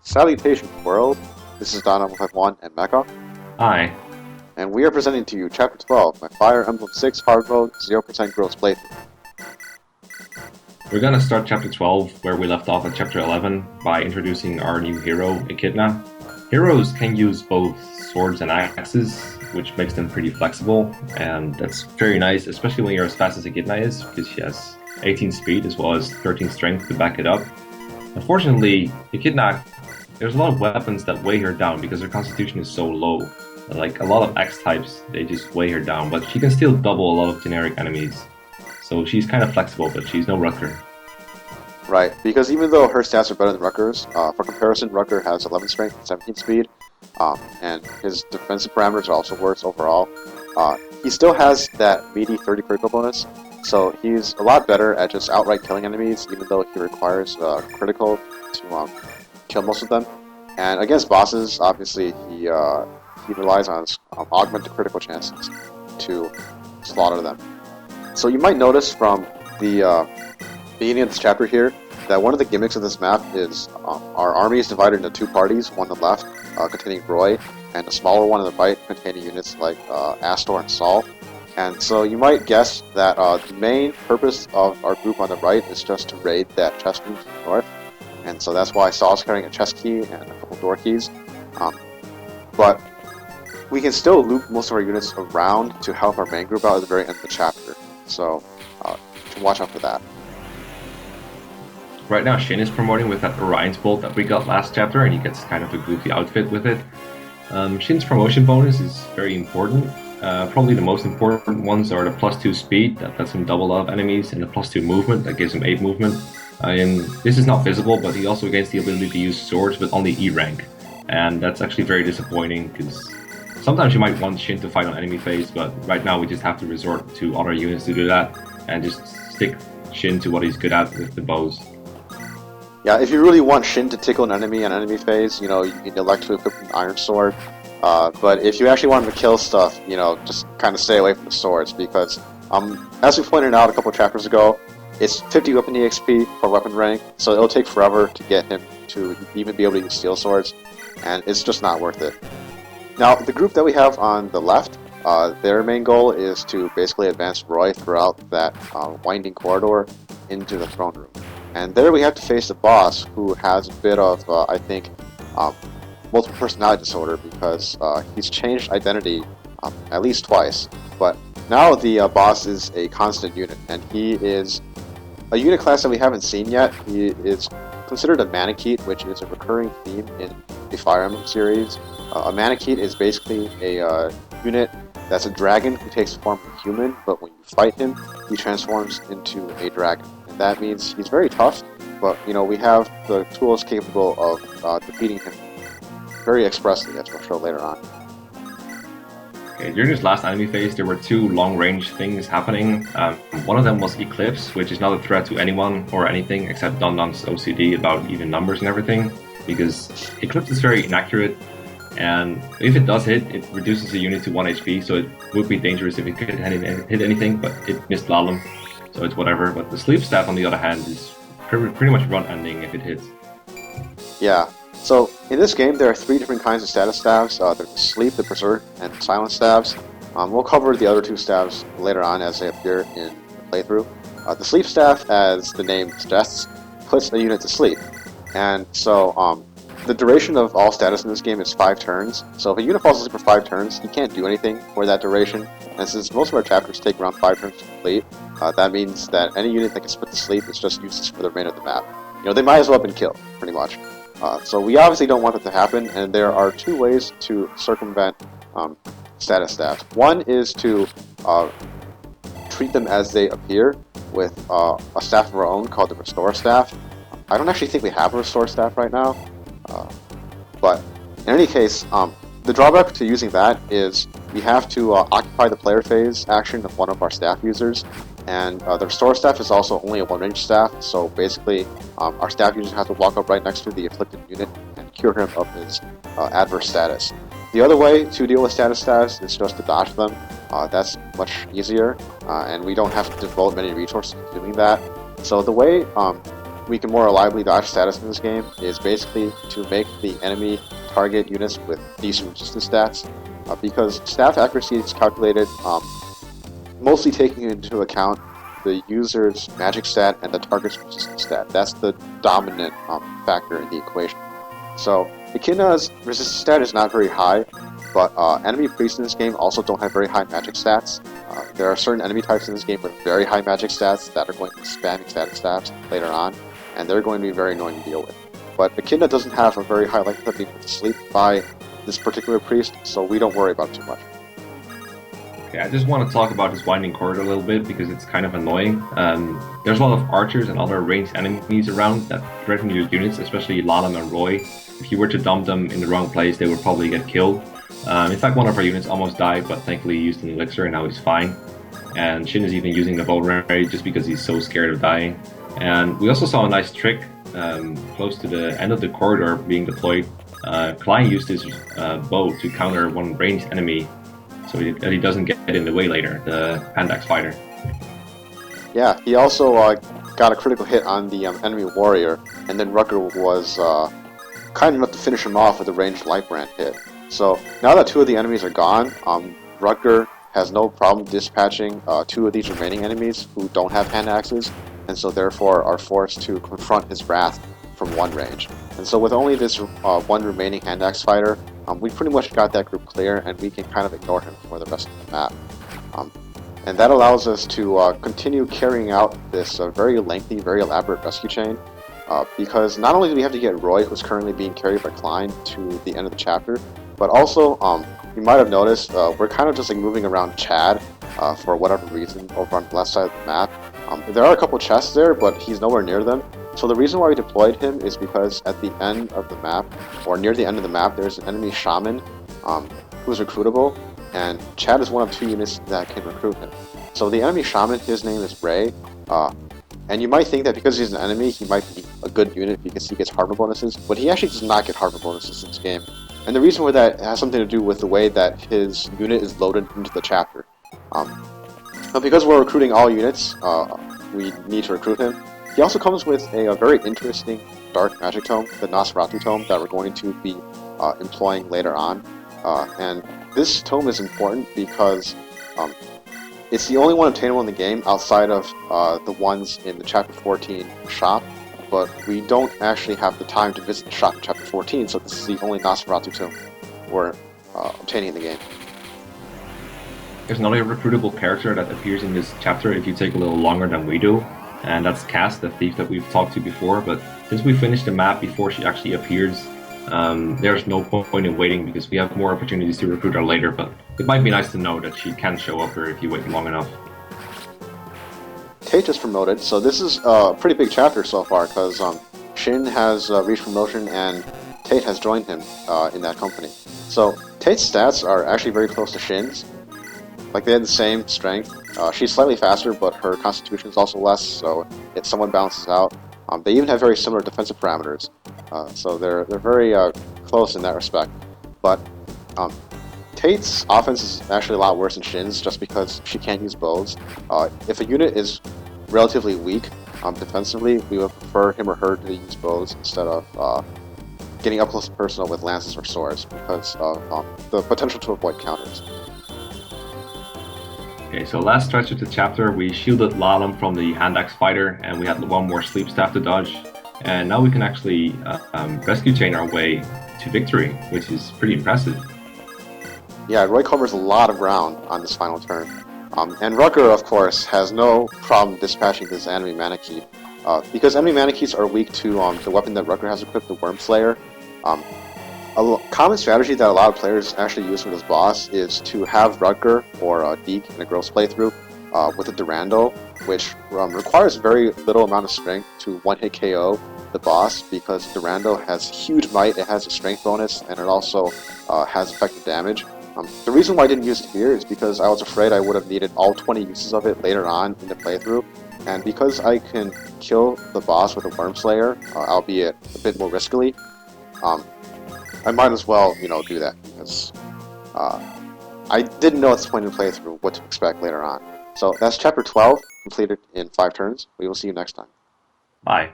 Salutations world, this is Don151 and Mekkah, Hi. and we are presenting to you Chapter 12, my Fire Emblem 6 hard mode 0% growth playthrough. We're gonna start Chapter 12 where we left off at Chapter 11 by introducing our new hero, Echidna. Heroes can use both swords and axes, which makes them pretty flexible, and that's very nice, especially when you're as fast as Echidna is, because she has 18 speed as well as 13 strength to back it up. Unfortunately, Echidna, there's a lot of weapons that weigh her down because her constitution is so low. Like a lot of X-types, they just weigh her down, but she can still double a lot of generic enemies. So she's kind of flexible, but she's no Rutger. Right, because even though her stats are better than Rutger's, for comparison, Rutger has 11 strength and 17 speed, and his defensive parameters are also worse overall. He still has that meaty 30 critical bonus, so he's a lot better at just outright killing enemies, even though he requires critical to kill most of them. And against bosses, obviously, he relies on his augmented critical chances to slaughter them. So you might notice from the beginning of this chapter here that one of the gimmicks of this map is our army is divided into two parties, one on the left containing Roy, and a smaller one on the right containing units like Astore and Saul. And so you might guess that the main purpose of our group on the right is just to raid that chest room to the north. And so that's why Saul's carrying a chest key and a couple door keys. But we can still loop most of our units around to help our main group out at the very end of the chapter. So you can watch out for that. Right now, Shin is promoting with that Orion's Bolt that we got last chapter, and he gets kind of a goofy outfit with it. Shin's promotion bonus is very important. Probably the most important ones are the +2 speed, that lets him double up enemies, and the +2 movement, that gives him 8 movement. And this is not visible, but he also gains the ability to use swords with only E rank. And that's actually very disappointing, because sometimes you might want Shin to fight on enemy phase, but right now we just have to resort to other units to do that, and just stick Shin to what he's good at with the bows. Yeah, if you really want Shin to tickle an enemy on enemy phase, you can elect to equip an Iron Sword. But if you actually want him to kill stuff, just kind of stay away from the swords, because as we pointed out a couple of chapters ago, it's 50 weapon EXP for weapon rank, so it'll take forever to get him to even be able to use steel swords, and it's just not worth it. Now, the group that we have on the left, their main goal is to basically advance Roy throughout that winding corridor into the throne room. And there we have to face the boss, who has a bit of, I think, multiple personality disorder, because he's changed identity at least twice. But now the boss is a constant unit, and he is a unit class that we haven't seen yet. He is considered a Manakete, which is a recurring theme in the Fire Emblem series. A Manakete is basically a unit that's a dragon who takes the form of a human, but when you fight him, he transforms into a dragon. And that means he's very tough, but we have the tools capable of defeating him very expressly, as we'll show later on. Okay, during this last enemy phase, there were two long-range things happening. One of them was Eclipse, which is not a threat to anyone or anything except Don's OCD about even numbers and everything, because Eclipse is very inaccurate, and if it does hit, it reduces the unit to 1 HP, so it would be dangerous if it could hit anything, but it missed Lalum, so it's whatever. But the Sleep Staff, on the other hand, is pretty much run-ending if it hits. Yeah. So, in this game, there are 3 different kinds of status staves. There's the Sleep, the Berserk, and the Silent staves. We'll cover the other 2 staves later on as they appear in the playthrough. The Sleep staff, as the name suggests, puts a unit to sleep. And so, the duration of all status in this game is 5 turns. So if a unit falls asleep for 5 turns, he can't do anything for that duration. And since most of our chapters take around 5 turns to complete, that means that any unit that gets put to sleep is just useless for the remainder of the map. They might as well have been killed, pretty much. So we obviously don't want that to happen, and there are 2 ways to circumvent status staffs. One is to treat them as they appear with a staff of our own called the Restore staff. I don't actually think we have a Restore staff right now, but in any case, the drawback to using that is we have to occupy the player phase action of one of our staff users, and the Restore staff is also only a 1-range staff, so basically our staff users have to walk up right next to the afflicted unit and cure him of his adverse status. The other way to deal with status status is just to dodge them. That's much easier, and we don't have to devote many resources to doing that. So the way we can more reliably dodge status in this game is basically to make the enemy target units with decent resistance stats, because staff accuracy is calculated mostly taking into account the user's magic stat and the target's resistance stat. That's the dominant factor in the equation. So Echidna's resistance stat is not very high, but enemy priests in this game also don't have very high magic stats. There are certain enemy types in this game with very high magic stats that are going to be spamming static stats later on, and they're going to be very annoying to deal with. But Echidna doesn't have a very high likelihood of being put to sleep by this particular priest, so we don't worry about it too much. Okay, I just want to talk about this winding corridor a little bit because it's kind of annoying. There's a lot of archers and other ranged enemies around that threaten your units, especially Lalem and Roy. If you were to dump them in the wrong place, they would probably get killed. In fact, one of our units almost died, but thankfully he used an elixir and now he's fine. And Shin is even using the vulnerary just because he's so scared of dying. And we also saw a nice trick close to the end of the corridor being deployed. Klain used his bow to counter one ranged enemy so that he doesn't get in the way later, the hand axe fighter. Yeah, he also got a critical hit on the enemy warrior, and then Rutger was kind enough to finish him off with a ranged light brand hit. So now that two of the enemies are gone, Rutger has no problem dispatching two of these remaining enemies who don't have hand axes, and so therefore are forced to confront his wrath from one range. And so with only this one remaining hand axe fighter, we pretty much got that group clear, and we can kind of ignore him for the rest of the map. And that allows us to continue carrying out this very lengthy, very elaborate rescue chain, because not only do we have to get Roy, who's currently being carried by Klain, to the end of the chapter, but also, you might have noticed, we're kind of just like moving around Chad for whatever reason over on the left side of the map. There are a couple chests there, but he's nowhere near them. So the reason why we deployed him is because at the end of the map, or near the end of the map, there's an enemy shaman who's recruitable, and Chad is one of two units that can recruit him. So the enemy shaman, his name is Ray, and you might think that because he's an enemy, he might be a good unit because he gets hardware bonuses, but he actually does not get hardware bonuses in this game. And the reason for that has something to do with the way that his unit is loaded into the chapter. But because we're recruiting all units, we need to recruit him. He also comes with a very interesting dark magic tome, the Nosferatu tome, that we're going to be employing later on. And this tome is important because it's the only one obtainable in the game outside of the ones in the Chapter 14 shop, but we don't actually have the time to visit the shop in Chapter 14, so this is the only Nosferatu tome we're obtaining in the game. There's another recruitable character that appears in this chapter if you take a little longer than we do, and that's Cass, the thief that we've talked to before, but since we finished the map before she actually appears, there's no point in waiting because we have more opportunities to recruit her later, but it might be nice to know that she can show up here if you wait long enough. Tate is promoted, so this is a pretty big chapter so far because Shin has reached promotion and Tate has joined him in that company. So Tate's stats are actually very close to Shin's. Like, they had the same strength. She's slightly faster, but her constitution is also less, so it somewhat balances out. They even have very similar defensive parameters, so they're very close in that respect. But Tate's offense is actually a lot worse than Shin's, just because she can't use bows. If a unit is relatively weak defensively, we would prefer him or her to use bows instead of getting up close and personal with lances or swords, because of the potential to avoid counters. Okay, so last stretch of the chapter, we shielded Lalem from the hand axe fighter, and we had one more sleep staff to dodge. And now we can actually rescue chain our way to victory, which is pretty impressive. Yeah, Roy covers a lot of ground on this final turn. And Rutger, of course, has no problem dispatching this enemy mana keep, because enemy mana keys are weak to the weapon that Rutger has equipped, the Wyrmslayer. A common strategy that a lot of players actually use for this boss is to have Rutger or Deke in a gross playthrough with a Durandal, which requires very little amount of strength to one-hit KO the boss, because Durandal has huge might, it has a strength bonus, and it also has effective damage. The reason why I didn't use it here is because I was afraid I would have needed all 20 uses of it later on in the playthrough, and because I can kill the boss with a Wyrmslayer, albeit a bit more riskily, I might as well, do that, because I didn't know at this point in the playthrough what to expect later on. So that's Chapter 12, completed in 5 turns. We will see you next time. Bye.